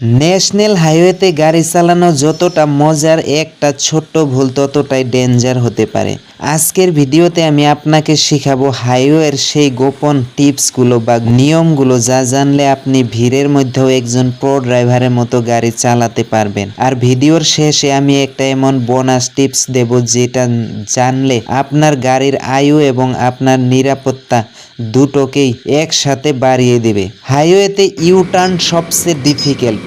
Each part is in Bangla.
ন্যাশনাল হাইওয়েতে গাড়ি চালানো যতটা মজার, একটা ছোট্ট ভুল ততটাই ডেঞ্জার হতে পারে। আজকের ভিডিওতে আমি আপনাকে শেখাবো হাইওয়ের সেই গোপন টিপসগুলো বা নিয়মগুলো যা জানলে আপনি ভিড়ের মধ্যেও একজন প্রো ড্রাইভারের মতো গাড়ি চালাতে পারবেন। আর ভিডিওর শেষে আমি একটা এমন বোনাস টিপস দেব যেটা জানলে আপনার গাড়ির আয়ু এবং আপনার নিরাপত্তা দুটোকেই একসাথে বাড়িয়ে দেবে। হাইওয়েতে ইউটার্ন সবচেয়ে ডিফিকাল্ট।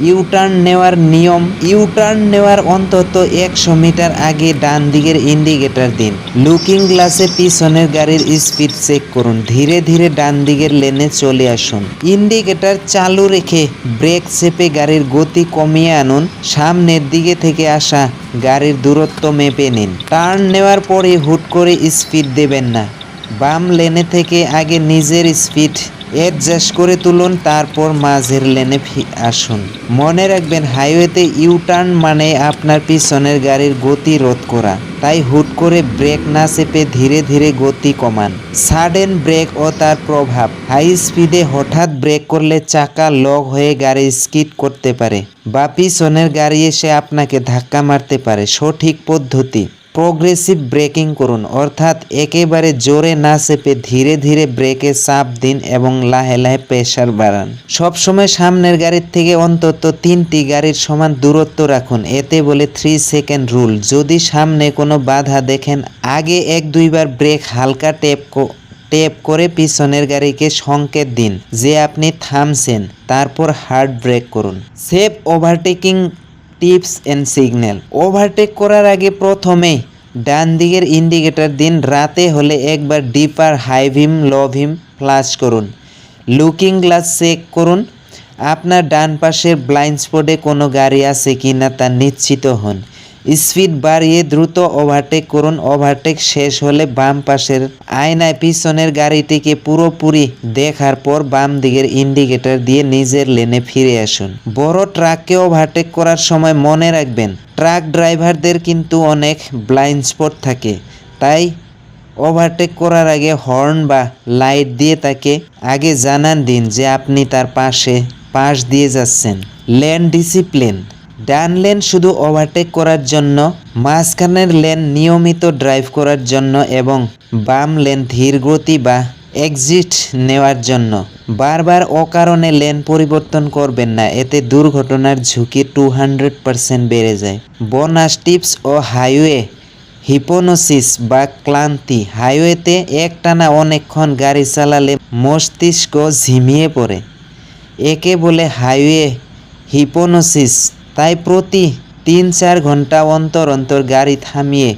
ইউটার্ন নেওয়ার নিয়ম: ইউটার্ন নেওয়ার অন্তত 100 মিটার আগে ডান দিকের ইন্ডিকেটর দিন। লুকিং গ্লাসে পিছনের গাড়ির স্পিড চেক করুন। ধীরে ধীরে ডান দিকের লেনে চলে আসুন। ইন্ডিকেটর চালু রেখে ব্রেক চেপে গাড়ির গতি কমিয়ে আনুন। সামনের দিকে থেকে আসা গাড়ির দূরত্ব মেপে নিন। টার্ন নেওয়ার পরে হুট করে স্পিড দেবেন না। বাম লেনে থেকে আগে নিজের স্পিড অ্যাডজাস্ট করে তুলুন, তারপর মাঝের লেনে আসুন। মনে রাখবেন, হাইওয়েতে ইউটার্ন মানে আপনার পিছনের গাড়ির গতি রোধ করা। তাই হুট করে ব্রেক না চেপে ধীরে ধীরে গতি কমান। সাডেন ব্রেক ও তার প্রভাব: হাই স্পিডে হঠাৎ ব্রেক করলে চাকা লক হয়ে গাড়ি স্কিড করতে পারে বা পিছনের গাড়ি এসে আপনাকে ধাক্কা মারতে পারে। সঠিক পদ্ধতি: প্রোগ্রেসিভ ব্রেকিং করুন, অর্থাৎ একেবারে জোরে না চেপে ধীরে ধীরে ব্রেকে চাপ দিন এবং লাহে লাহে প্রেসার বাড়ান। সবসময় সামনের গাড়ির থেকে অন্তত 3টি গাড়ির সমান দূরত্ব রাখুন, এতে বলে 3 সেকেন্ড রুল। যদি সামনে কোনো বাধা দেখেন, আগে 1-2 বার ব্রেক হালকা ট্যাপ করে পিছনের গাড়িকে সংকেত দিন যে আপনি থামছেন, তারপর হার্ড ব্রেক করুন। Safe overtaking tips and signal: overtake করার আগে প্রথমেই ডান দিকের ইন্ডিকেটর দিন। রাতে হলে একবার ডিপার হাই ভিম লো ভিম ফ্লাশ করুন। লুকিং গ্লাস চেক করুন। আপনার ডান পাশের ব্লাইন্ড স্পটে কোনো গাড়ি আছে কিনা তা নিশ্চিত হন। স্পিড বাড়িয়ে দ্রুত ওভারটেক করুন। ওভারটেক শেষ হলে বাম পাশের আয়নায় পিছনের গাড়িটিকে পুরোপুরি দেখার পর বাম দিকের ইন্ডিকেটর দিয়ে নিজের লেনে ফিরে আসুন। বড় ট্রাককে ওভারটেক করার সময় মনে রাখবেন, ট্রাক ড্রাইভারদের কিন্তু অনেক ব্লাইন্ড স্পট থাকে। তাই ওভারটেক করার আগে হর্ন বা লাইট দিয়ে তাকে আগে জানান দিন যে আপনি তার পাশ দিয়ে যাচ্ছেন। লেন ডিসিপ্লিন: ডান লেন শুধু ওভারটেক করার জন্য, মাঝখানের লেন নিয়মিত ড্রাইভ করার জন্য এবং বাম লেন ধীর গতি বা এক্সিট নেওয়ার জন্য। বারবার অকারণে লেন পরিবর্তন করবেন না, এতে দুর্ঘটনার ঝুঁকি 200% বেড়ে যায়। বোনাস টিপস ও হাইওয়ে হিপনোসিস বা ক্লান্তি: হাইওয়েতে একটানা অনেকক্ষণ গাড়ি চালালে মস্তিষ্ক ঝিমিয়ে পড়ে, একে বলে হাইওয়ে হিপনোসিস। তাই প্রতি 3-4 ঘন্টা অন্তর অন্তর গাড়ি থামিয়ে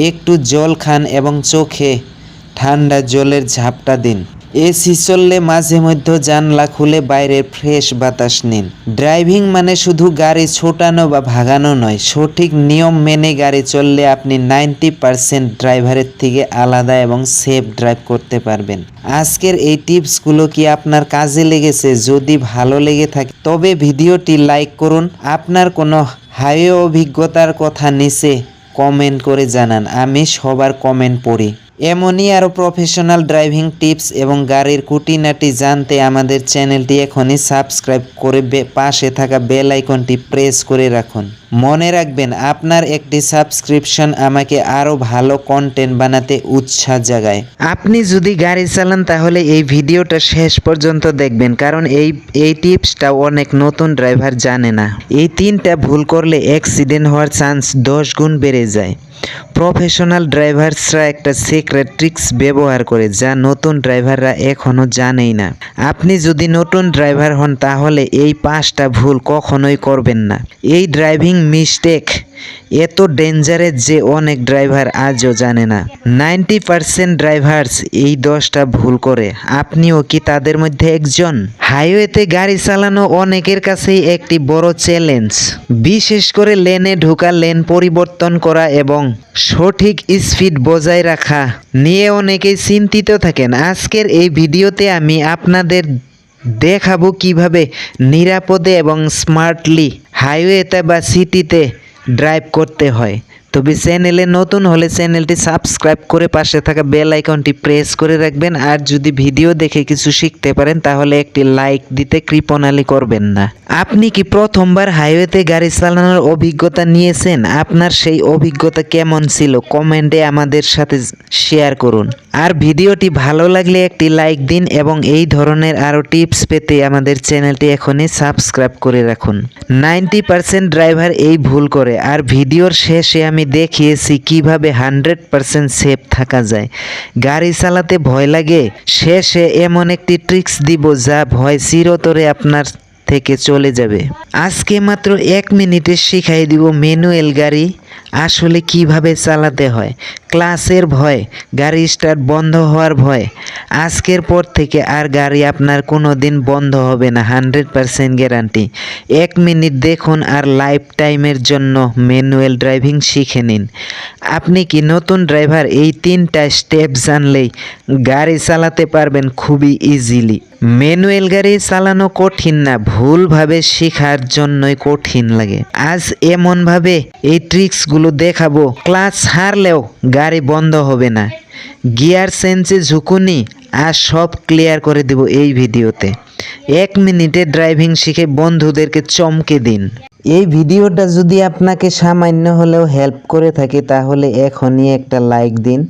একটু জল খান এবং চোখে ঠান্ডা জলের ঝাপটা দিন। এসি চললে মাঝে মধ্যে জানলা খুলে বাইরের ফ্রেশ বাতাস নিন। ড্রাইভিং মানে শুধু গাড়ি ছোটানো বা ভাগানো নয়। সঠিক নিয়ম মেনে গাড়ি চললে আপনি 90% ড্রাইভারের থেকে আলাদা এবং সেফ ড্রাইভ করতে পারবেন। আজকের এই টিপসগুলো কি আপনার কাজে লেগেছে? যদি ভালো লেগে থাকে তবে ভিডিওটি লাইক করুন। আপনার কোনো হাইওয়ে অভিজ্ঞতার কথা নিচে কমেন্ট করে জানান, আমি সবার কমেন্ট পড়ি। এমনই আরও প্রফেশনাল ড্রাইভিং টিপস এবং গাড়ির খুঁটিনাটি জানতে আমাদের চ্যানেলটি এখনই সাবস্ক্রাইব করে পাশে থাকা বেল আইকনটি প্রেস করে রাখুন। মনে রাখবেন, আপনার একটি সাবস্ক্রিপশন আমাকে আরও ভালো কন্টেন্ট বানাতে উৎসাহ জাগায়। আপনি যদি গাড়ি চালান তাহলে এই ভিডিওটা শেষ পর্যন্ত দেখবেন, কারণ এই টিপসটা অনেক নতুন ড্রাইভার জানে না। এই 3টা ভুল করলে অ্যাক্সিডেন্ট হওয়ার চান্স 10 গুণ বেড়ে যায়। প্রফেশনাল ড্রাইভার্সরা একটা সিক্রেট ট্রিক্স ব্যবহার করে যা নতুন ড্রাইভাররা এখনও জানেই না। আপনি যদি নতুন ড্রাইভার হন তাহলে এই 5টা ভুল কখনোই করবেন না। এই ড্রাইভিং মিস্টেক এত ডেঞ্জারাস যে অনেক ড্রাইভার আজও জানে না। 90% ড্রাইভার্স এই 10টা ভুল করে। আপনিও কি তাদের মধ্যে একজন? হাইওয়েতে গাড়ি চালানো অনেকের কাছেই একটি বড় চ্যালেঞ্জ, বিশেষ করে লেনে ঢোকা, লেন পরিবর্তন করা এবং সঠিক স্পিড বজায় রাখা নিয়ে অনেকেই চিন্তিত থাকেন। আজকের এই ভিডিওতে আমি আপনাদের দেখাবো কিভাবে নিরাপদে এবং স্মার্টলি হাইওয়েতে বা সিটিতে ড্রাইভ করতে হয়। তবে চ্যানেলে নতুন হলে চ্যানেলটি সাবস্ক্রাইব করে পাশে থাকা বেল আইকনটি প্রেস করে রাখবেন। আর যদি ভিডিও দেখে কিছু শিখতে পারেন তাহলে একটি লাইক দিতে কৃপণালি করবেন না। আপনি কি প্রথমবার হাইওয়েতে গাড়ি চালানোর অভিজ্ঞতা নিয়েছেন? আপনার সেই অভিজ্ঞতা কেমন ছিল কমেন্টে আমাদের সাথে শেয়ার করুন। আর ভিডিওটি ভালো লাগলে একটি লাইক দিন এবং এই ধরনের আরও টিপস পেতে আমাদের চ্যানেলটি এখনই সাবস্ক্রাইব করে রাখুন। 90% ড্রাইভার এই ভুল করে। আর ভিডিওর শেষে আমি দেখিয়েছি কিভাবে 100% সেফ থাকা যায়। গাড়ি চালাতে ভয় লাগে, শেষে এমন একটি ট্রিক্স দিব যা ভয় চিরতরে আপনার থেকে চলে যাবে। আজকে মাত্র 1 মিনিটে শিখাই দিব ম্যানুয়াল গাড়ি আসলে কিভাবে চালাতে হয়। ক্লাসের ভয়, গাড়ি স্টার্ট বন্ধ হওয়ার ভয়, আজকের পর থেকে আর গাড়ি আপনার কোনো দিন বন্ধ হবে না, 100% গ্যারান্টি। 1 মিনিট দেখুন আর লাইফ টাইমের জন্য ম্যানুয়াল ড্রাইভিং শিখে নিন। আপনি কি নতুন ড্রাইভার? এই 3টা স্টেপ জানলেই গাড়ি চালাতে পারবেন খুবই ইজিলি। ম্যানুয়াল গাড়ি চালানো কঠিন না, ভুলভাবে শেখার জন্যই কঠিন লাগে। আজ এমনভাবে এই ট্রিক্সগুলো দেখাবো, ক্লাচ হারলেও গাড়ি বন্ধ হবে না, গিয়ার চেঞ্জে ঝুঁকুনি, আর সব ক্লিয়ার করে দেব এই ভিডিওতে। 1 মিনিটে ড্রাইভিং শিখে বন্ধুদেরকে চমকে দিন। এই ভিডিওটা যদি আপনাকে সামান্য হলেও হেল্প করে থাকে তাহলে এখনই একটা লাইক দিন,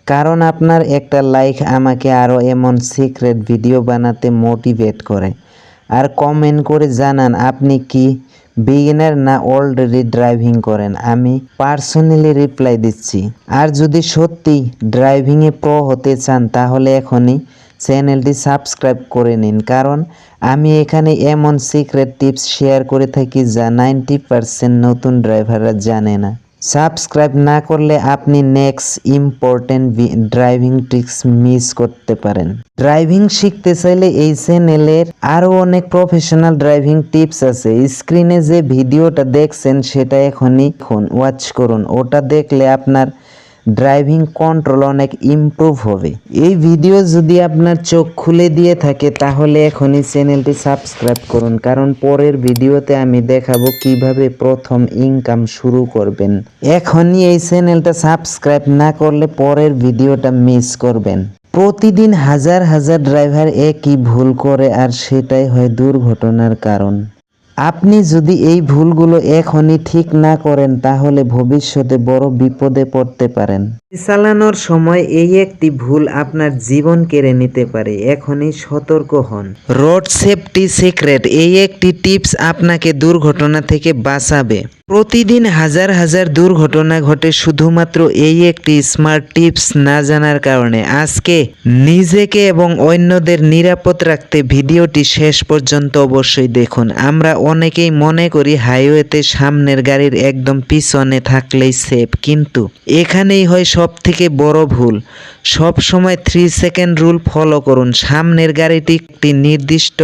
কারণ আপনার একটা লাইক আমাকে আরও এমন সিক্রেট ভিডিও বানাতে মোটিভেট করে। আর কমেন্ট করে জানান আপনি কি বিগিনার না অলরেডি ড্রাইভিং করেন, আমি পার্সোনালি রিপ্লাই দিচ্ছি। আর যদি সত্যি ড্রাইভিংয়ে প্রো হতে চান তাহলে এখনই চ্যানেলটি সাবস্ক্রাইব করে নিন, কারণ আমি এখানে এমন সিক্রেট টিপস শেয়ার করে থাকি যা 90% নতুন ড্রাইভাররা জানে না। সাবস্ক্রাইব না করলে আপনি next important driving tricks miss করতে পারেন। ড্রাইভিং শিখতে চাইলে এই চ্যানেলের আরও অনেক প্রফেশনাল ড্রাইভিং টিপস আছে। স্ক্রিনে যে ভিডিওটা দেখছেন সেটা এখনই ওয়াচ করুন, ওটা দেখলে আপনার ড্রাইভিং কন্ট্রোল অনেক ইমপ্রুভ হবে। এই ভিডিও যদি আপনার চোখ খুলে দিয়ে থাকে তাহলে এখনই চ্যানেলটি সাবস্ক্রাইব করুন, কারণ পরের ভিডিওতে আমি দেখাবো কিভাবে প্রথম ইনকাম শুরু করবেন। এখনই এই চ্যানেলটা সাবস্ক্রাইব না করলে পরের ভিডিওটা মিস করবেন। প্রতিদিন হাজার হাজার ড্রাইভার একই ভুল করে আর সেটাই হয় দুর্ঘটনার কারণ। আপনি যদি এই ভুলগুলো এখনই ঠিক না করেন তাহলে ভবিষ্যতে বড় বিপদে পড়তে পারেন। চালানোর সময় এই একটি ভুল আপনার জীবন কেড়ে নিতে পারে, এখনই সতর্ক হন। রোড সেফটি সিক্রেট, এই একটি টিপস আপনাকে দুর্ঘটনা থেকে বাঁচাবে। প্রতিদিন হাজার হাজার দুর্ঘটনা ঘটে শুধুমাত্র এই একটি স্মার্ট টিপস না জানার কারণে। আজকে নিজেকে এবং অন্যদের নিরাপদ রাখতে ভিডিওটি শেষ পর্যন্ত অবশ্যই দেখুন। আমরা অনেকেই মনে করি হাইওয়েতে সামনের গাড়ির একদম পিছনে থাকলেই সেফ, কিন্তু এখানেই হয় সব থেকে বড় ভুল। সব সময় 3 সেকেন্ড রুল ফলো করুন। সামনের গাড়িটি একটি নির্দিষ্ট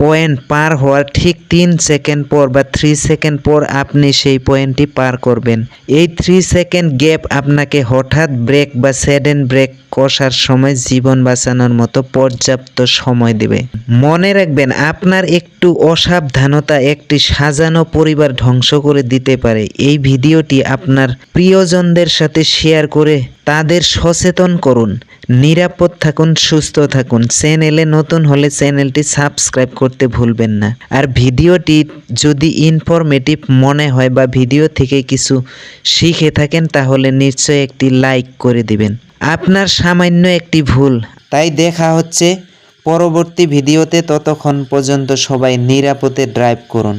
পয়েন্ট পার হওয়ার ঠিক 3 সেকেন্ড পর বা 3 সেকেন্ড পর আপনি সেই পয়েন্টটি পার করবেন। এই 3 সেকেন্ড গ্যাপ আপনাকে হঠাৎ ব্রেক বা সাডেন ব্রেক কষার সময় জীবন বাঁচানোর মতো পর্যাপ্ত সময় দেবে। মনে রাখবেন, আপনার একটু অসাবধানতা একটি সাজানো পরিবার ধ্বংস করে দিতে পারে। এই ভিডিওটি আপনার প্রিয়জনদের সাথে শেয়ার করে তাদের সচেতন করুন। নিরাপদ থাকুন, সুস্থ থাকুন। চ্যানেলে নতুন হলে চ্যানেলটি সাবস্ক্রাইব করতে ভুলবেন না। আর ভিডিওটি যদি ইনফরমেটিভ মনে হয় বা ভিডিও থেকে কিছু শিখে থাকেন তাহলে নিশ্চয়ই একটি লাইক করে দিবেন। আপনার সামান্য একটি ভুল। তাই দেখা হচ্ছে পরবর্তী ভিডিওতে, ততক্ষণ পর্যন্ত সবাই নিরাপদে ড্রাইভ করুন।